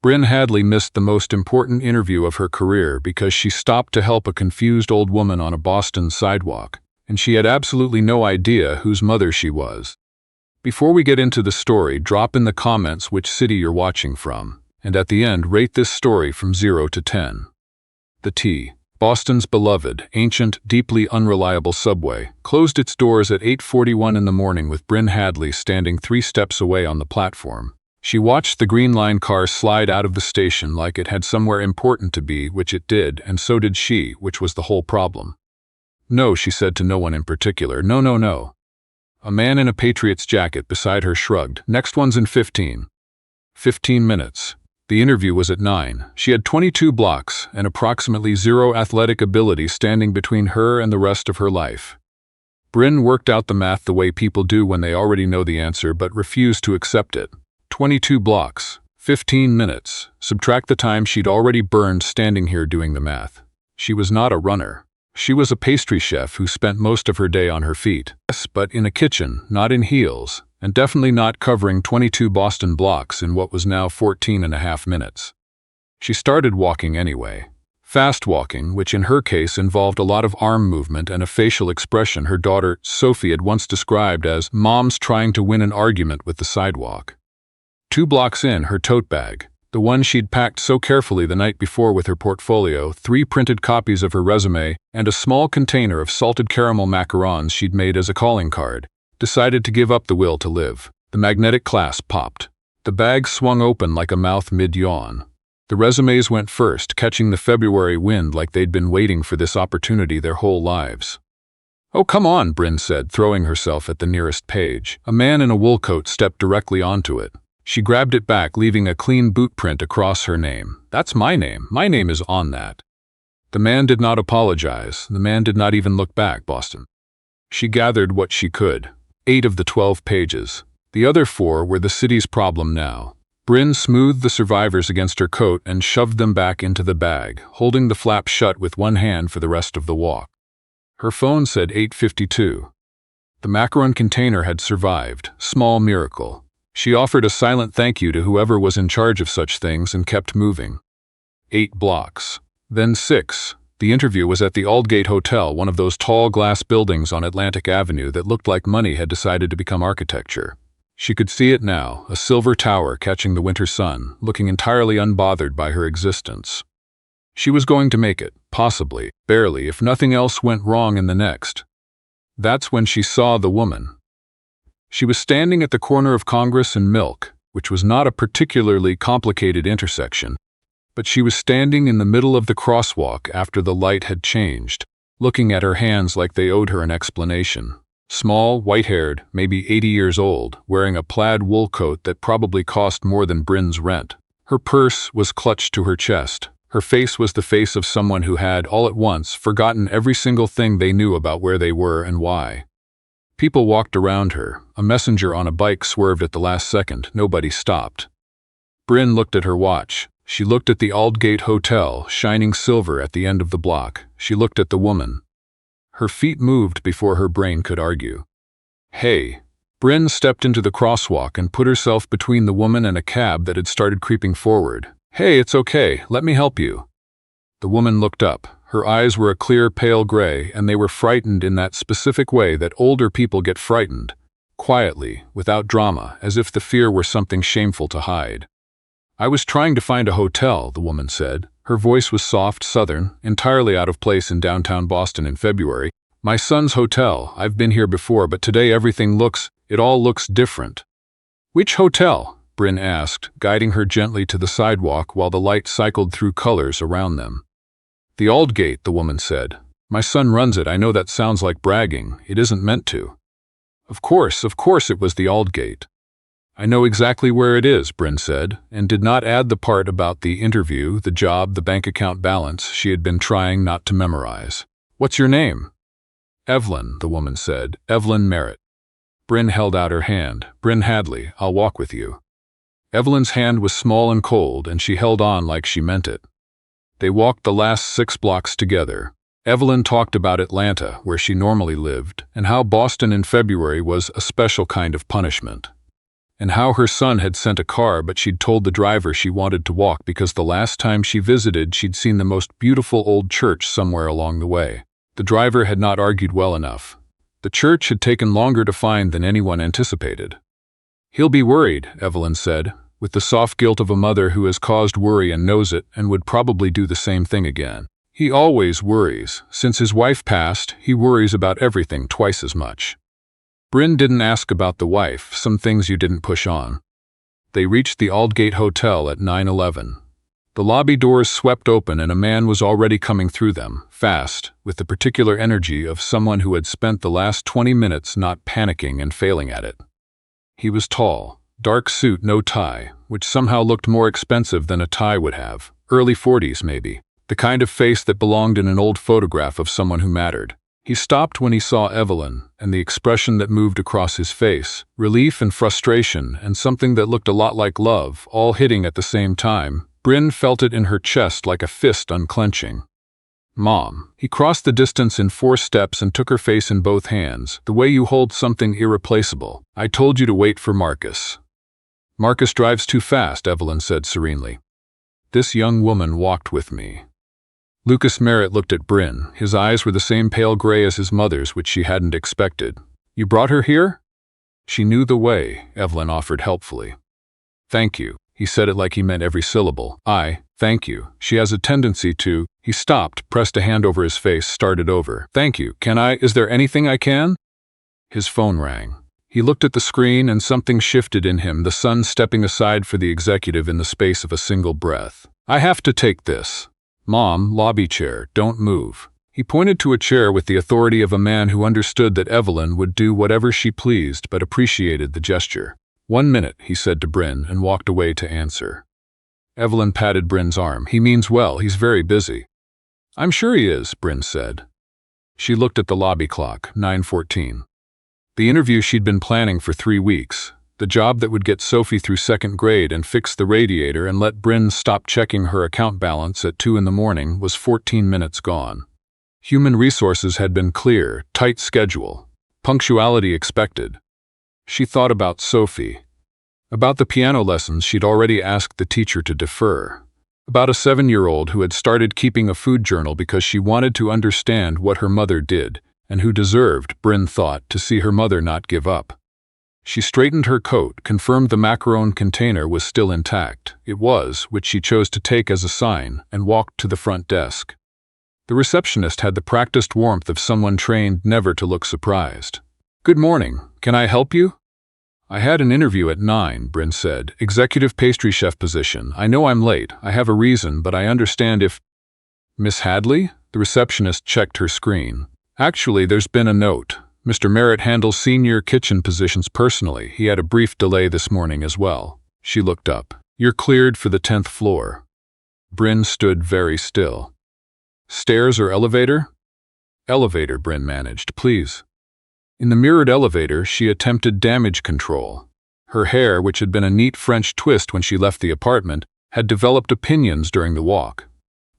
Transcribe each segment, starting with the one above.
Brynn Hadley missed the most important interview of her career because she stopped to help a confused old woman on a Boston sidewalk, and she had absolutely no idea whose mother she was. Before we get into the story, drop in the comments which city you're watching from, and at the end rate this story from 0 to 10. The T. Boston's beloved, ancient, deeply unreliable subway closed its doors at 8:41 in the morning with Brynn Hadley standing 3 steps away on the platform. She watched the Green Line car slide out of the station like it had somewhere important to be, which it did, and so did she, which was the whole problem. "No," she said to no one in particular. "No, no, no." A man in a Patriots jacket beside her shrugged. "Next one's in 15. 15 minutes. The interview was at 9. She had 22 blocks and approximately 0 athletic ability standing between her and the rest of her life. Brynn worked out the math the way people do when they already know the answer but refuse to accept it. 22 blocks, 15 minutes. Subtract the time she'd already burned standing here doing the math. She was not a runner. She was a pastry chef who spent most of her day on her feet. Yes, but in a kitchen, not in heels, and definitely not covering 22 Boston blocks in what was now 14.5 minutes. She started walking anyway. Fast walking, which in her case involved a lot of arm movement and a facial expression her daughter, Sophie, had once described as moms trying to win an argument with the sidewalk. 2 blocks in, her tote bag, the one she'd packed so carefully the night before with her portfolio, 3 printed copies of her resume, and a small container of salted caramel macarons she'd made as a calling card, decided to give up the will to live. The magnetic clasp popped. The bag swung open like a mouth mid-yawn. The resumes went first, catching the February wind like they'd been waiting for this opportunity their whole lives. "Oh, come on," Brynn said, throwing herself at the nearest page. A man in a wool coat stepped directly onto it. She grabbed it back, leaving a clean boot print across her name. "That's my name. My name is on that." The man did not apologize. The man did not even look back. Boston. She gathered what she could. 8 of the 12 pages. The other 4 were the city's problem now. Brynn smoothed the survivors against her coat and shoved them back into the bag, holding the flap shut with one hand for the rest of the walk. Her phone said 8:52. The macaron container had survived. Small miracle. She offered a silent thank you to whoever was in charge of such things and kept moving. 8 blocks. Then 6. The interview was at the Aldgate Hotel, one of those tall glass buildings on Atlantic Avenue that looked like money had decided to become architecture. She could see it now, a silver tower catching the winter sun, looking entirely unbothered by her existence. She was going to make it, possibly, barely, if nothing else went wrong in the next. That's when she saw the woman. She was standing at the corner of Congress and Milk, which was not a particularly complicated intersection, but she was standing in the middle of the crosswalk after the light had changed, looking at her hands like they owed her an explanation. Small, white-haired, maybe 80 years old, wearing a plaid wool coat that probably cost more than Brynn's rent. Her purse was clutched to her chest. Her face was the face of someone who had, all at once, forgotten every single thing they knew about where they were and why. People walked around her. A messenger on a bike swerved at the last second. Nobody stopped. Brynn looked at her watch. She looked at the Aldgate Hotel, shining silver at the end of the block. She looked at the woman. Her feet moved before her brain could argue. "Hey." Brynn stepped into the crosswalk and put herself between the woman and a cab that had started creeping forward. "Hey, it's okay. Let me help you." The woman looked up. Her eyes were a clear, pale gray, and they were frightened in that specific way that older people get frightened, quietly, without drama, as if the fear were something shameful to hide. "I was trying to find a hotel," the woman said. Her voice was soft, southern, entirely out of place in downtown Boston in February. "My son's hotel. I've been here before, but today it all looks different." "Which hotel?" Brynn asked, guiding her gently to the sidewalk while the light cycled through colors around them. "The Aldgate," the woman said. "My son runs it. I know that sounds like bragging. It isn't meant to." Of course it was the Aldgate." "I know exactly where it is," Brynn said, and did not add the part about the interview, the job, the bank account balance she had been trying not to memorize. "What's your name?" "Evelyn," the woman said. "Evelyn Merritt." Brynn held out her hand. "Brynn Hadley, I'll walk with you." Evelyn's hand was small and cold, and she held on like she meant it. They walked the last 6 blocks together. Evelyn talked about Atlanta, where she normally lived, and how Boston in February was a special kind of punishment. and how her son had sent a car but she'd told the driver she wanted to walk because the last time she visited she'd seen the most beautiful old church somewhere along the way. The driver had not argued well enough. The church had taken longer to find than anyone anticipated. "He'll be worried," Evelyn said, with the soft guilt of a mother who has caused worry and knows it and would probably do the same thing again. "He always worries. Since his wife passed, he worries about everything twice as much." Brynn didn't ask about the wife, some things you didn't push on. They reached the Aldgate Hotel at 9:11. The lobby doors swept open and a man was already coming through them, fast, with the particular energy of someone who had spent the last 20 minutes not panicking and failing at it. He was tall, dark suit, no tie, which somehow looked more expensive than a tie would have, early 40s maybe, the kind of face that belonged in an old photograph of someone who mattered. He stopped when he saw Evelyn, and the expression that moved across his face, relief and frustration and something that looked a lot like love, all hitting at the same time, Brynn felt it in her chest like a fist unclenching. "Mom." He crossed the distance in 4 steps and took her face in both hands, the way you hold something irreplaceable. "I told you to wait for Marcus." "Marcus drives too fast," Evelyn said serenely. "This young woman walked with me." Lucas Merritt looked at Brynn. His eyes were the same pale gray as his mother's, which she hadn't expected. "You brought her here?" "She knew the way," Evelyn offered helpfully. "Thank you." He said it like he meant every syllable. Thank you. She has a tendency to—" He stopped, pressed a hand over his face, started over. "Thank you. Is there anything I can?" His phone rang. He looked at the screen and something shifted in him, the son stepping aside for the executive in the space of a single breath. "I have to take this." "Mom, lobby chair, don't move." He pointed to a chair with the authority of a man who understood that Evelyn would do whatever she pleased but appreciated the gesture. "1 minute," he said to Brynn and walked away to answer. Evelyn patted Brynn's arm. "He means well, he's very busy." "I'm sure he is," Brynn said. She looked at the lobby clock, 9:14. The interview she'd been planning for 3 weeks, the job that would get Sophie through 2nd grade and fix the radiator and let Brynn stop checking her account balance at 2 in the morning, was 14 minutes gone. Human resources had been clear, tight schedule, punctuality expected. She thought about Sophie. About the piano lessons she'd already asked the teacher to defer. About a 7-year-old who had started keeping a food journal because she wanted to understand what her mother did, and who deserved, Brynn thought, to see her mother not give up. She straightened her coat, confirmed the macaron container was still intact. It was, which she chose to take as a sign, and walked to the front desk. The receptionist had the practiced warmth of someone trained never to look surprised. "Good morning. Can I help you?" "I had an interview at 9, Brynn said. "Executive pastry chef position. I know I'm late. I have a reason, but I understand if—" "Miss Hadley?" The receptionist checked her screen. "Actually, there's been a note. Mr. Merritt handles senior kitchen positions personally. He had a brief delay this morning as well." She looked up. "You're cleared for the 10th floor." Brynn stood very still. "Stairs or elevator?" "Elevator," Brynn managed. "Please." In the mirrored elevator, she attempted damage control. Her hair, which had been a neat French twist when she left the apartment, had developed opinions during the walk.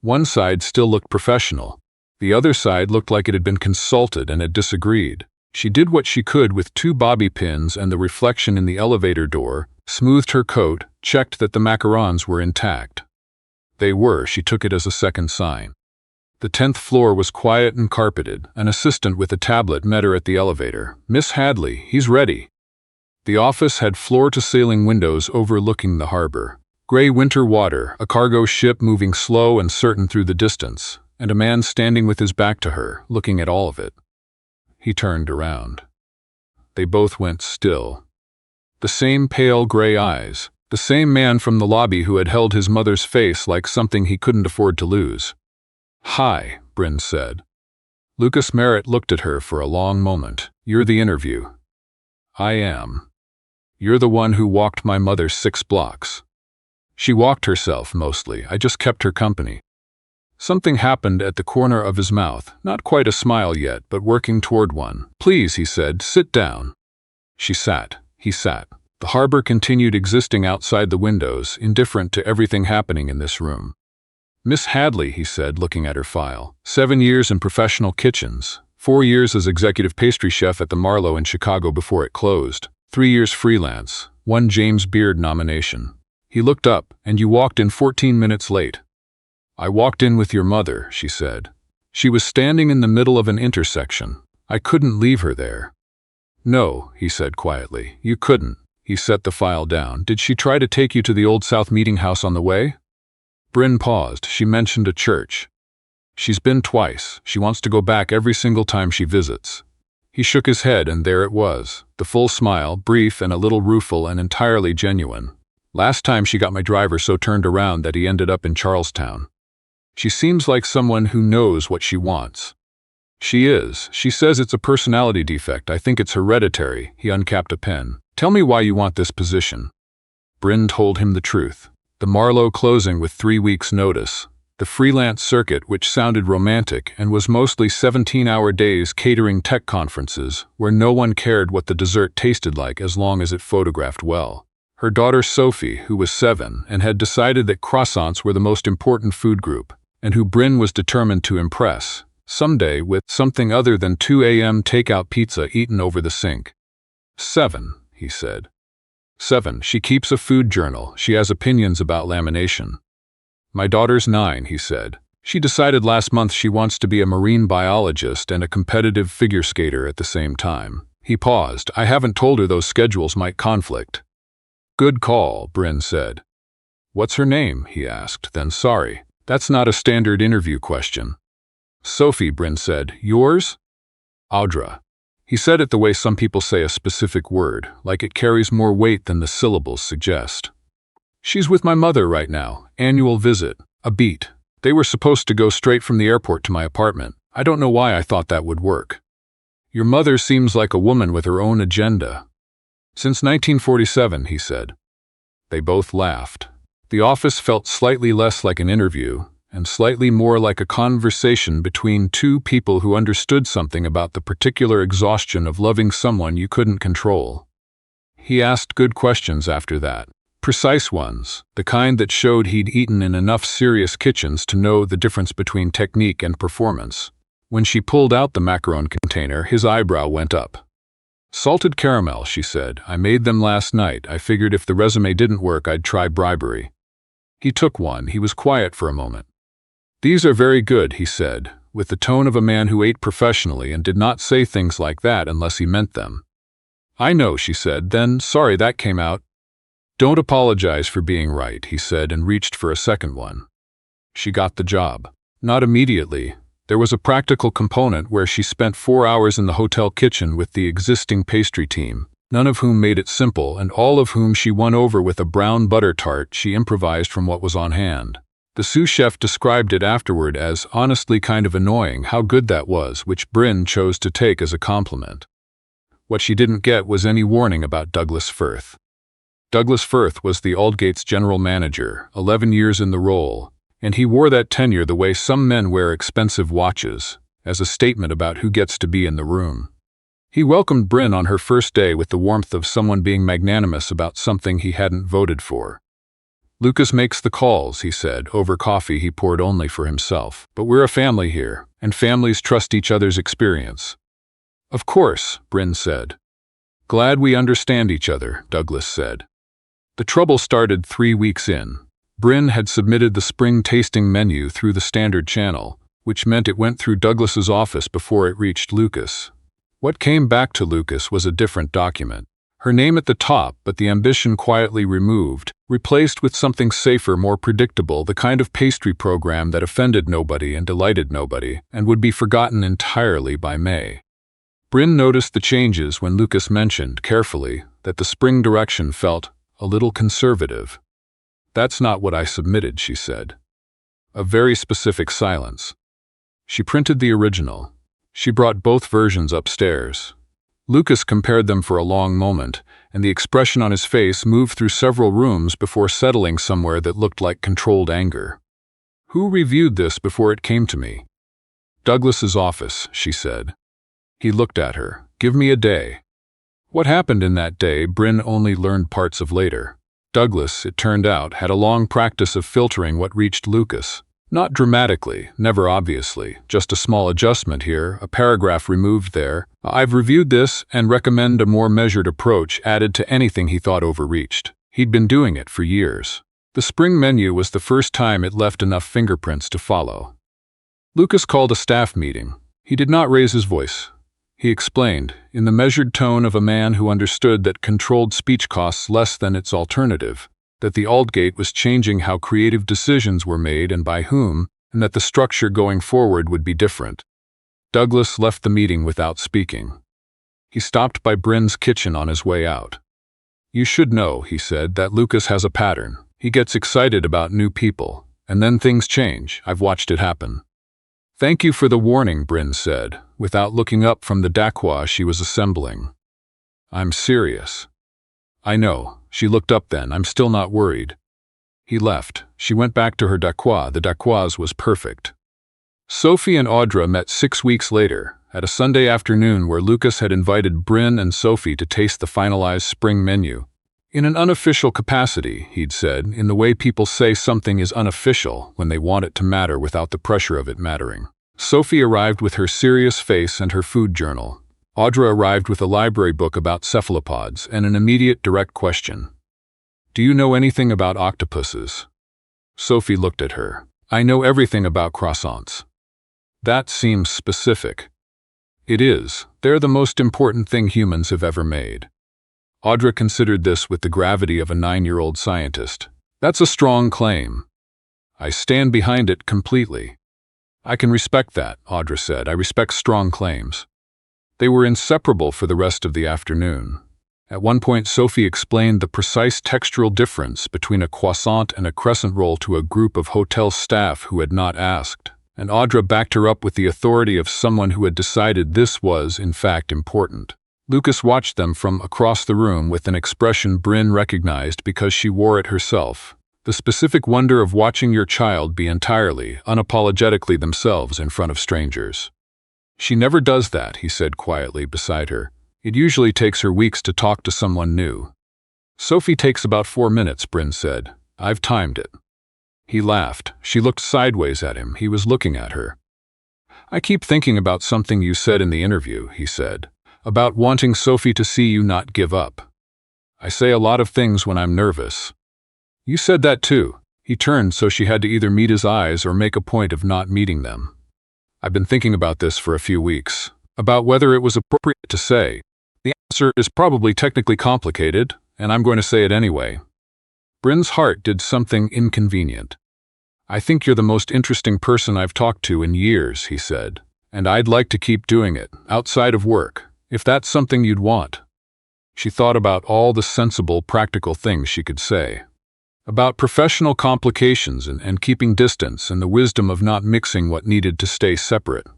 One side still looked professional. The other side looked like it had been consulted and had disagreed. She did what she could with 2 bobby pins and the reflection in the elevator door, smoothed her coat, checked that the macarons were intact. They were. She took it as a second sign. The 10th floor was quiet and carpeted. An assistant with a tablet met her at the elevator. "Miss Hadley, he's ready." The office had floor-to-ceiling windows overlooking the harbor. Gray winter water, a cargo ship moving slow and certain through the distance, and a man standing with his back to her, looking at all of it. He turned around. They both went still. The same pale gray eyes, the same man from the lobby who had held his mother's face like something he couldn't afford to lose. "Hi," Brynn said. Lucas Merritt looked at her for a long moment. "You're the interview." "I am." "You're the one who walked my mother 6 blocks. She walked herself, mostly. I just kept her company." Something happened at the corner of his mouth, not quite a smile yet, but working toward one. "Please," he said, "sit down." She sat. He sat. The harbor continued existing outside the windows, indifferent to everything happening in this room. "Miss Hadley," he said, looking at her file. 7 years in professional kitchens. 4 years as executive pastry chef at the Marlowe in Chicago before it closed. 3 years freelance. One James Beard nomination. He looked up, and you walked in 14 minutes late. I walked in with your mother, she said. She was standing in the middle of an intersection. I couldn't leave her there. No, he said quietly. You couldn't. He set the file down. Did she try to take you to the Old South Meeting House on the way? Brynn paused. She mentioned a church. She's been twice. She wants to go back every single time she visits. He shook his head, and there it was. The full smile, brief and a little rueful and entirely genuine. Last time she got my driver so turned around that he ended up in Charlestown. She seems like someone who knows what she wants. She is. She says it's a personality defect. I think it's hereditary. He uncapped a pen. Tell me why you want this position. Brynn told him the truth. The Marlowe closing with 3 weeks' notice. The freelance circuit, which sounded romantic and was mostly 17-hour days catering tech conferences, where no one cared what the dessert tasted like as long as it photographed well. Her daughter Sophie, who was 7 and had decided that croissants were the most important food group, and who Brynn was determined to impress, someday with something other than 2 a.m. takeout pizza eaten over the sink. 7, he said. 7, she keeps a food journal. She has opinions about lamination. My daughter's 9, he said. She decided last month she wants to be a marine biologist and a competitive figure skater at the same time. He paused. I haven't told her those schedules might conflict. Good call, Brynn said. What's her name? He asked. Then sorry. That's not a standard interview question. Sophie, Brynn said. Yours? Audra. He said it the way some people say a specific word, like it carries more weight than the syllables suggest. She's with my mother right now. Annual visit. A beat. They were supposed to go straight from the airport to my apartment. I don't know why I thought that would work. Your mother seems like a woman with her own agenda. Since 1947, he said. They both laughed. The office felt slightly less like an interview, and slightly more like a conversation between two people who understood something about the particular exhaustion of loving someone you couldn't control. He asked good questions after that. Precise ones, the kind that showed he'd eaten in enough serious kitchens to know the difference between technique and performance. When she pulled out the macaron container, his eyebrow went up. Salted caramel, she said. I made them last night. I figured if the resume didn't work, I'd try bribery. He took one. He was quiet for a moment. These are very good, he said, with the tone of a man who ate professionally and did not say things like that unless he meant them. I know, she said. Then, sorry that came out. Don't apologize for being right, he said, and reached for a second one. She got the job. Not immediately. There was a practical component where she spent 4 hours in the hotel kitchen with the existing pastry team, none of whom made it simple and all of whom she won over with a brown butter tart she improvised from what was on hand. The sous chef described it afterward as honestly kind of annoying how good that was, which Brynn chose to take as a compliment. What she didn't get was any warning about Douglas Firth. Douglas Firth was the Aldgate's general manager, 11 years in the role, and he wore that tenure the way some men wear expensive watches, as a statement about who gets to be in the room. He welcomed Brynn on her first day with the warmth of someone being magnanimous about something he hadn't voted for. Lucas makes the calls, he said. Over coffee he poured only for himself. But we're a family here, and families trust each other's experience. Of course, Brynn said. Glad we understand each other, Douglas said. The trouble started 3 weeks in. Brynn had submitted the spring tasting menu through the standard channel, which meant it went through Douglas's office before it reached Lucas. What came back to Lucas was a different document. Her name at the top, but the ambition quietly removed, replaced with something safer, more predictable, the kind of pastry program that offended nobody and delighted nobody, and would be forgotten entirely by May. Brynn noticed the changes when Lucas mentioned, carefully, that the spring direction felt a little conservative. That's not what I submitted, she said. A very specific silence. She printed the original. She brought both versions upstairs. Lucas compared them for a long moment, and the expression on his face moved through several rooms before settling somewhere that looked like controlled anger. Who reviewed this before it came to me? Douglas's office, she said. He looked at her. Give me a day. What happened in that day, Brynn only learned parts of later. Douglas, it turned out, had a long practice of filtering what reached Lucas, Not dramatically, never obviously, just a small adjustment here, a paragraph removed there. I've reviewed this and recommend a more measured approach added to anything he thought overreached. He'd been doing it for years. The spring menu was the first time it left enough fingerprints to follow. Lucas called a staff meeting. He did not raise his voice. He explained, in the measured tone of a man who understood that controlled speech costs less than its alternative, that the Aldgate was changing how creative decisions were made and by whom, and that the structure going forward would be different. Douglas left the meeting without speaking. He stopped by Brynn's kitchen on his way out. "You should know," he said, "that Lucas has a pattern. He gets excited about new people, and then things change. I've watched it happen." "Thank you for the warning," Brynn said, without looking up from the dacquois she was assembling. "I'm serious." "I know." She looked up then. "I'm still not worried." He left. She went back to her dacquois. The dacquoise was perfect. Sophie and Audra met 6 weeks later, at a Sunday afternoon where Lucas had invited Brynn and Sophie to taste the finalized spring menu. In an unofficial capacity, he'd said, in the way people say something is unofficial when they want it to matter without the pressure of it mattering. Sophie arrived with her serious face and her food journal. Audra arrived with a library book about cephalopods and an immediate direct question. "Do you know anything about octopuses?" Sophie looked at her. "I know everything about croissants." "That seems specific." "It is. They're the most important thing humans have ever made." Audra considered this with the gravity of a 9-year-old scientist. "That's a strong claim." "I stand behind it completely." "I can respect that," Audra said. "I respect strong claims." They were inseparable for the rest of the afternoon. At one point, Sophie explained the precise textural difference between a croissant and a crescent roll to a group of hotel staff who had not asked, and Audra backed her up with the authority of someone who had decided this was, in fact, important. Lucas watched them from across the room with an expression Brynn recognized because she wore it herself. The specific wonder of watching your child be entirely, unapologetically themselves in front of strangers. "She never does that," he said quietly beside her. "It usually takes her weeks to talk to someone new." "Sophie takes about 4 minutes," Brynn said. "I've timed it." He laughed. She looked sideways at him. He was looking at her. "I keep thinking about something you said in the interview," he said, "about wanting Sophie to see you not give up." "I say a lot of things when I'm nervous." "You said that too." He turned so she had to either meet his eyes or make a point of not meeting them. "I've been thinking about this for a few weeks, about whether it was appropriate to say. The answer is probably technically complicated, and I'm going to say it anyway." Brynn's heart did something inconvenient. "I think you're the most interesting person I've talked to in years," he said, "and I'd like to keep doing it, outside of work, if that's something you'd want." She thought about all the sensible, practical things she could say. About professional complications and keeping distance and the wisdom of not mixing what needed to stay separate.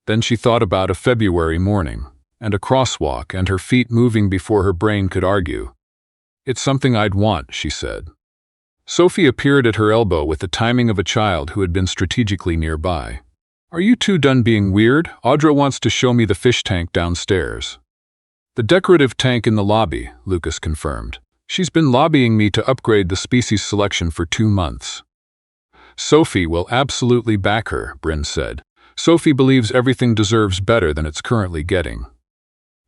Then she thought about a February morning, and a crosswalk and her feet moving before her brain could argue. "It's something I'd want," she said. Sophie appeared at her elbow with the timing of a child who had been strategically nearby. "Are you two done being weird? Audra wants to show me the fish tank downstairs." "The decorative tank in the lobby," Lucas confirmed. "She's been lobbying me to upgrade the species selection for 2 months." "Sophie will absolutely back her," Brynn said. "Sophie believes everything deserves better than it's currently getting."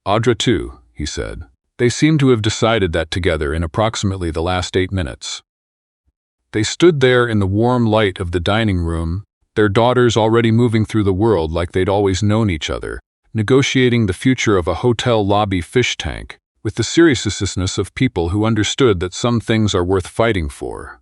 "Audra too," he said. They seemed to have decided that together in approximately the last 8 minutes. They stood there in the warm light of the dining room, their daughters already moving through the world like they'd always known each other, negotiating the future of a hotel lobby fish tank, with the seriousness of people who understood that some things are worth fighting for.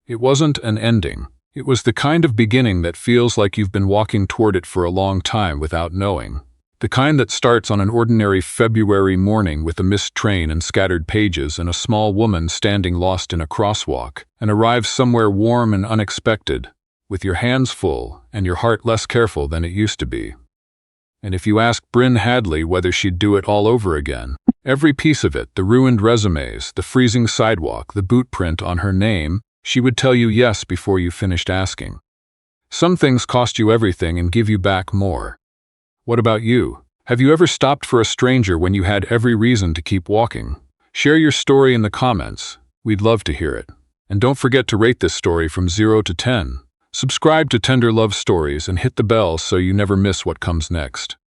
It wasn't an ending. It was the kind of beginning that feels like you've been walking toward it for a long time without knowing. The kind that starts on an ordinary February morning with a missed train and scattered pages and a small woman standing lost in a crosswalk, and arrives somewhere warm and unexpected, with your hands full and your heart less careful than it used to be. And if you ask Brynn Hadley whether she'd do it all over again, every piece of it, the ruined resumes, the freezing sidewalk, the boot print on her name, she would tell you yes before you finished asking. Some things cost you everything and give you back more. What about you? Have you ever stopped for a stranger when you had every reason to keep walking? Share your story in the comments. We'd love to hear it. And don't forget to rate this story from 0 to 10. Subscribe to Tender Love Stories and hit the bell so you never miss what comes next.